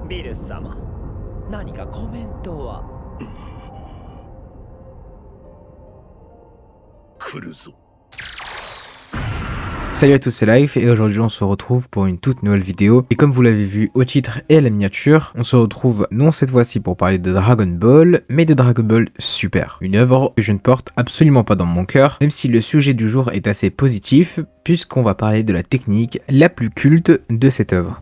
ビルス様、何かコメントは。来るぞ。 Salut à tous, c'est Life et aujourd'hui on se retrouve pour une toute nouvelle vidéo. Et comme vous l'avez vu au titre et à la miniature, on se retrouve non cette fois-ci pour parler de Dragon Ball, mais de Dragon Ball Super. Une œuvre que je ne porte absolument pas dans mon cœur, même si le sujet du jour est assez positif, puisqu'on va parler de la technique la plus culte de cette œuvre.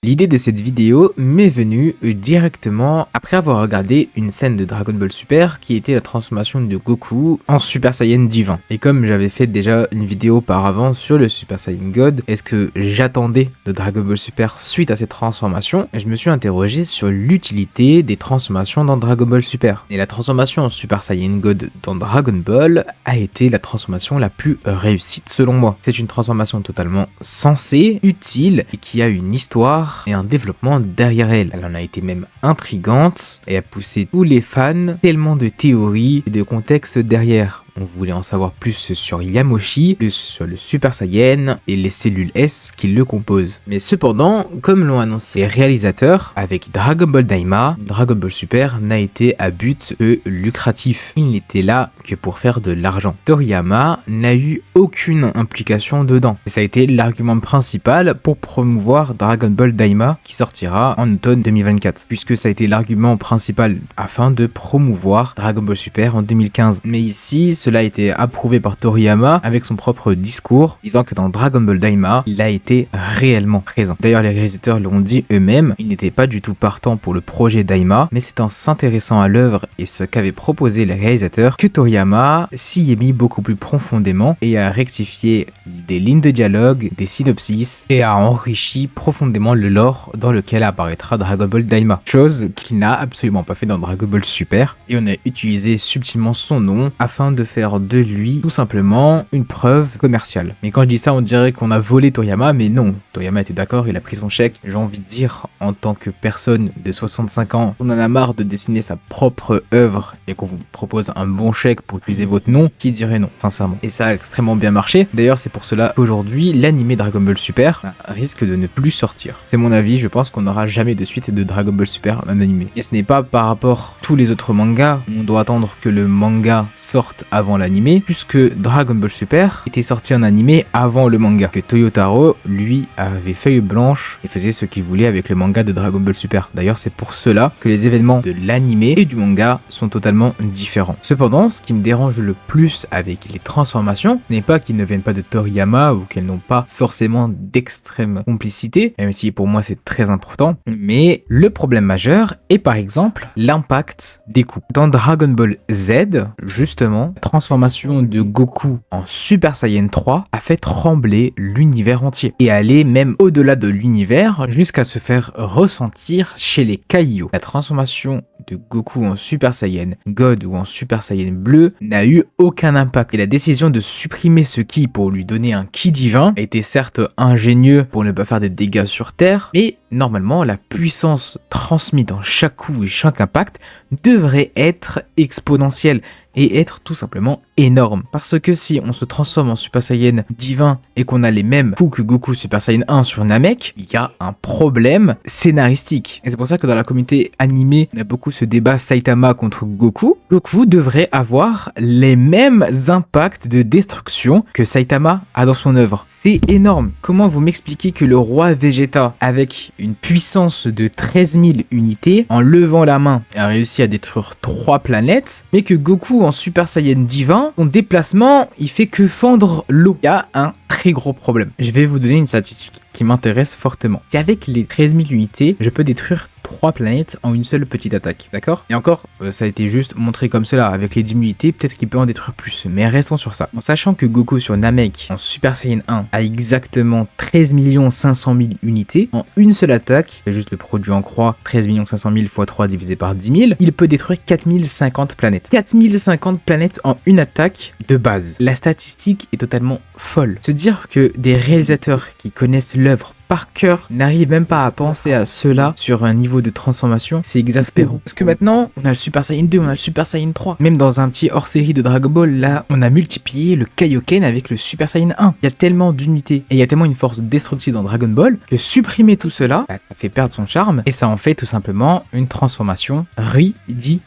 L'idée de cette vidéo m'est venue directement après avoir regardé une scène de Dragon Ball Super qui était la transformation de Goku en Super Saiyan divin. Et comme j'avais fait déjà une vidéo auparavant sur le Super Saiyan God, est-ce que j'attendais de Dragon Ball Super suite à cette transformation? Je me suis interrogé sur l'utilité des transformations dans Dragon Ball Super. Et la transformation en Super Saiyan God dans Dragon Ball a été la transformation la plus réussite selon moi. C'est une transformation totalement sensée, utile et qui a une histoire et un développement derrière elle. Elle en a été même intrigante et a poussé tous les fans tellement de théories et de contexte derrière. On voulait en savoir plus sur Yamoshi, plus sur le Super Saiyan et les cellules S qui le composent. Mais cependant, comme l'ont annoncé les réalisateurs, avec Dragon Ball Daima, Dragon Ball Super n'a été à but que lucratif. Il n'était là que pour faire de l'argent. Toriyama n'a eu aucune implication dedans. Et ça a été l'argument principal pour promouvoir Dragon Ball Daima qui sortira en automne 2024. Puisque ça a été l'argument principal afin de promouvoir Dragon Ball Super en 2015. Mais ici, cela a été approuvé par Toriyama avec son propre discours, disant que dans Dragon Ball Daima, il a été réellement présent. D'ailleurs, les réalisateurs l'ont dit eux-mêmes, ils n'étaient pas du tout partants pour le projet Daima, mais c'est en s'intéressant à l'œuvre et ce qu'avaient proposé les réalisateurs que Toriyama s'y est mis beaucoup plus profondément et a rectifié des lignes de dialogue, des synopsis et a enrichi profondément le lore dans lequel apparaîtra Dragon Ball Daima. Chose qu'il n'a absolument pas fait dans Dragon Ball Super et on a utilisé subtilement son nom afin de faire de lui tout simplement une preuve commerciale. Mais quand je dis ça, on dirait qu'on a volé Toriyama, mais non, Toriyama était d'accord, il a pris son chèque. J'ai envie de dire, en tant que personne de 65 ans, on en a marre de dessiner sa propre œuvre et qu'on vous propose un bon chèque pour utiliser votre nom, qui dirait non, sincèrement. Et ça a extrêmement bien marché. D'ailleurs, c'est pour cela qu'aujourd'hui, l'animé Dragon Ball Super risque de ne plus sortir. C'est mon avis, je pense qu'on n'aura jamais de suite de Dragon Ball Super en animé. Et ce n'est pas par rapport à tous les autres mangas, on doit attendre que le manga sorte avant l'animé, puisque Dragon Ball Super était sorti en animé avant le manga, que Toyotaro, lui, avait feuille blanche et faisait ce qu'il voulait avec le manga de Dragon Ball Super. D'ailleurs, c'est pour cela que les événements de l'animé et du manga sont totalement différents. Cependant, ce qui me dérange le plus avec les transformations, ce n'est pas qu'ils ne viennent pas de Toriyama ou qu'elles n'ont pas forcément d'extrême complicité, même si pour moi c'est très important, mais le problème majeur est par exemple l'impact des coups. Dans Dragon Ball Z, justement, transformation de Goku en Super Saiyan 3 a fait trembler l'univers entier et aller même au-delà de l'univers jusqu'à se faire ressentir chez les Kaio. La transformation de Goku en Super Saiyan God ou en Super Saiyan bleu n'a eu aucun impact et la décision de supprimer ce ki pour lui donner un ki divin a été certes ingénieux pour ne pas faire de dégâts sur Terre, mais normalement la puissance transmise dans chaque coup et chaque impact devrait être exponentielle et être tout simplement énorme. Parce que si on se transforme en Super Saiyan divin et qu'on a les mêmes coups que Goku Super Saiyan 1 sur Namek, il y a un problème scénaristique. Et c'est pour ça que dans la communauté animée, on a beaucoup ce débat Saitama contre Goku. Goku devrait avoir les mêmes impacts de destruction que Saitama a dans son œuvre. C'est énorme. Comment vous m'expliquez que le roi Vegeta, avec une puissance de 13 000 unités, en levant la main, a réussi à détruire 3 planètes, mais que Goku en Super Saiyan divin, son déplacement, il fait que fendre l'eau. Il y a un très gros problème. Je vais vous donner une statistique qui m'intéresse fortement. Qu'avec les 13 000 unités, je peux détruire 3 planètes en une seule petite attaque, d'accord? Et encore, ça a été juste montré comme cela, avec les 10 unités, peut-être qu'il peut en détruire plus, mais restons sur ça. En sachant que Goku sur Namek, en Super Saiyan 1, a exactement 13 500 000 unités, en une seule attaque, c'est juste le produit en croix, 13 500 000 x 3 divisé par 10 000, il peut détruire 4050 planètes. 4050 planètes en une attaque de base. La statistique est totalement folle. Se dire que des réalisateurs qui connaissent l'œuvre par cœur n'arrivent même pas à penser à cela sur un niveau de transformation, c'est exaspérant. Parce que maintenant, on a le Super Saiyan 2, on a le Super Saiyan 3. Même dans un petit hors-série de Dragon Ball, là, on a multiplié le Kaioken avec le Super Saiyan 1. Il y a tellement d'unités et il y a tellement une force destructive dans Dragon Ball que supprimer tout cela, ça fait perdre son charme et ça en fait tout simplement une transformation ridicule.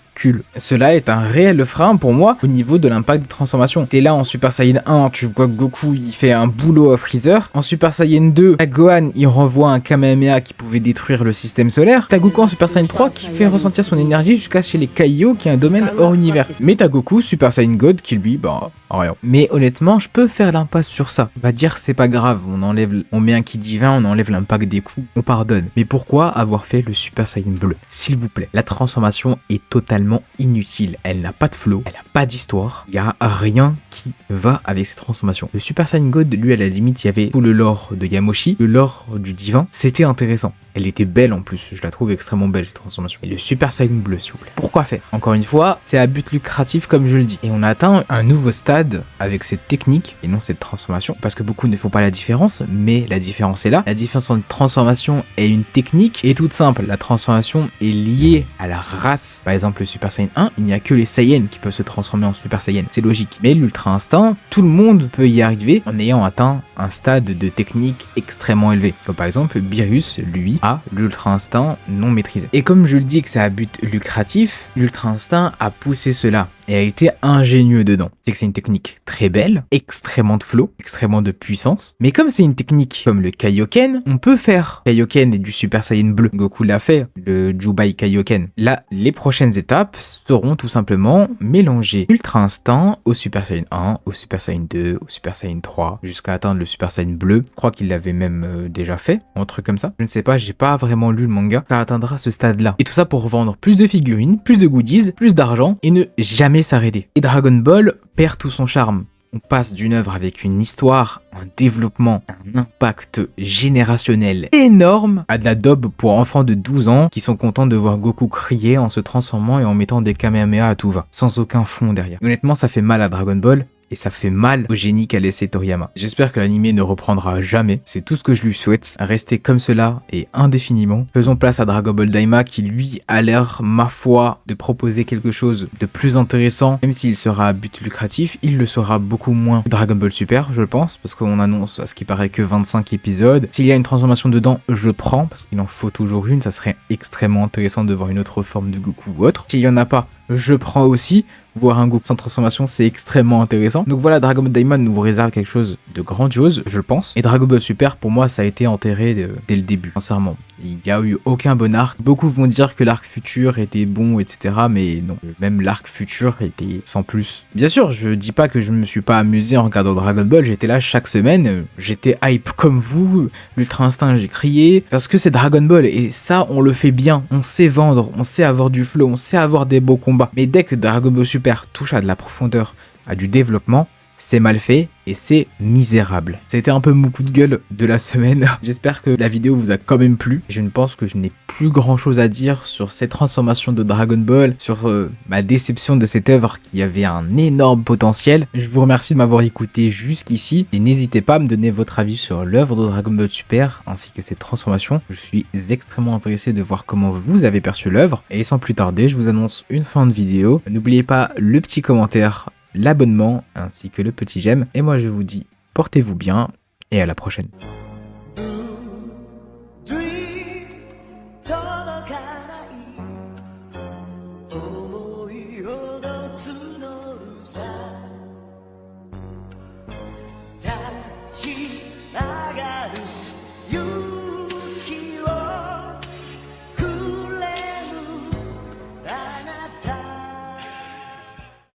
Cela est un réel frein pour moi au niveau de l'impact de transformation. T'es là en Super Saiyan 1, tu vois que Goku il fait un boulot à Freezer. En Super Saiyan 2, t'as Gohan il renvoie un Kamehameha qui pouvait détruire le système solaire. T'as Goku en Super Saiyan 3 qui fait ressentir son énergie jusqu'à chez les Kaio qui est un domaine hors univers. Mais t'as Goku Super Saiyan God qui lui, bah rien. Mais honnêtement, je peux faire l'impasse sur ça. On va dire c'est pas grave, on met un ki divin, on enlève l'impact des coups, on pardonne. Mais pourquoi avoir fait le Super Saiyan bleu? S'il vous plaît, la transformation est totalement inutile. Elle n'a pas de flow, elle n'a pas d'histoire, il n'y a rien qui va avec cette transformation. Le Super Saiyan God, lui, à la limite, il y avait tout le lore de Yamoshi, le lore du divin, c'était intéressant. Elle était belle en plus, je la trouve extrêmement belle cette transformation. Et le Super Saiyan bleu, s'il vous plaît. Pourquoi faire? Encore une fois, c'est à but lucratif comme je le dis. Et on a atteint un nouveau stade avec cette technique et non cette transformation. Parce que beaucoup ne font pas la différence, mais la différence est là. La différence entre une transformation et une technique est toute simple. La transformation est liée à la race. Par exemple, le Super Saiyan 1, il n'y a que les Saiyans qui peuvent se transformer en Super Saiyan. C'est logique. Mais l'Ultra Instinct, tout le monde peut y arriver en ayant atteint un stade de technique extrêmement élevé. Comme par exemple, Beerus, lui, a l'Ultra Instinct non maîtrisé. Et comme je le dis que c'est à but lucratif, l'Ultra Instinct a poussé cela et a été ingénieux dedans. C'est que c'est une technique très belle, extrêmement de flow, extrêmement de puissance. Mais comme c'est une technique comme le Kaioken, on peut faire Kaioken et du Super Saiyan bleu. Goku l'a fait, le Jubai Kaioken. Là, les prochaines étapes seront tout simplement mélanger Ultra Instinct au Super Saiyan 1, au Super Saiyan 2, au Super Saiyan 3, jusqu'à atteindre le Super Saiyan bleu. Je crois qu'il l'avait même déjà fait, un truc comme ça. Je ne sais pas, j'ai pas vraiment lu le manga. Ça atteindra ce stade-là. Et tout ça pour vendre plus de figurines, plus de goodies, plus d'argent et ne jamais s'arrêter. Et Dragon Ball perd tout son charme. On passe d'une œuvre avec une histoire, un développement, un impact générationnel énorme à de la daube pour enfants de 12 ans qui sont contents de voir Goku crier en se transformant et en mettant des Kamehameha à tout va, sans aucun fond derrière. Honnêtement, ça fait mal à Dragon Ball. Et ça fait mal au génie qu'a laissé Toriyama. J'espère que l'anime ne reprendra jamais. C'est tout ce que je lui souhaite. Rester comme cela et indéfiniment. Faisons place à Dragon Ball Daima qui lui a l'air, ma foi, de proposer quelque chose de plus intéressant. Même s'il sera à but lucratif, il le sera beaucoup moins que Dragon Ball Super, je pense. Parce qu'on annonce à ce qui paraît que 25 épisodes. S'il y a une transformation dedans, je prends. Parce qu'il en faut toujours une. Ça serait extrêmement intéressant de voir une autre forme de Goku ou autre. S'il y en a pas, je prends aussi. Voir un Goku sans transformation, c'est extrêmement intéressant. Donc voilà, Dragon Ball Daima nous réserve quelque chose de grandiose, je pense. Et Dragon Ball Super, pour moi, ça a été enterré dès le début, sincèrement. Il n'y a eu aucun bon arc. Beaucoup vont dire que l'arc futur était bon, etc. Mais non, même l'arc futur était sans plus. Bien sûr, je dis pas que je me suis pas amusé en regardant Dragon Ball. J'étais là chaque semaine. J'étais hype comme vous. L'Ultra Instinct, j'ai crié. Parce que c'est Dragon Ball. Et ça, on le fait bien. On sait vendre. On sait avoir du flow. On sait avoir des beaux combats. Mais dès que Dragon Ball Super touche à de la profondeur, à du développement, c'est mal fait et c'est misérable. C'était un peu mon coup de gueule de la semaine. J'espère que la vidéo vous a quand même plu. Je ne pense que je n'ai plus grand chose à dire sur cette transformation de Dragon Ball, sur ma déception de cette œuvre qui avait un énorme potentiel. Je vous remercie de m'avoir écouté jusqu'ici et n'hésitez pas à me donner votre avis sur l'œuvre de Dragon Ball Super ainsi que cette transformation. Je suis extrêmement intéressé de voir comment vous avez perçu l'œuvre et sans plus tarder, je vous annonce une fin de vidéo. N'oubliez pas le petit commentaire, l'abonnement ainsi que le petit j'aime. Et moi je vous dis portez-vous bien et à la prochaine.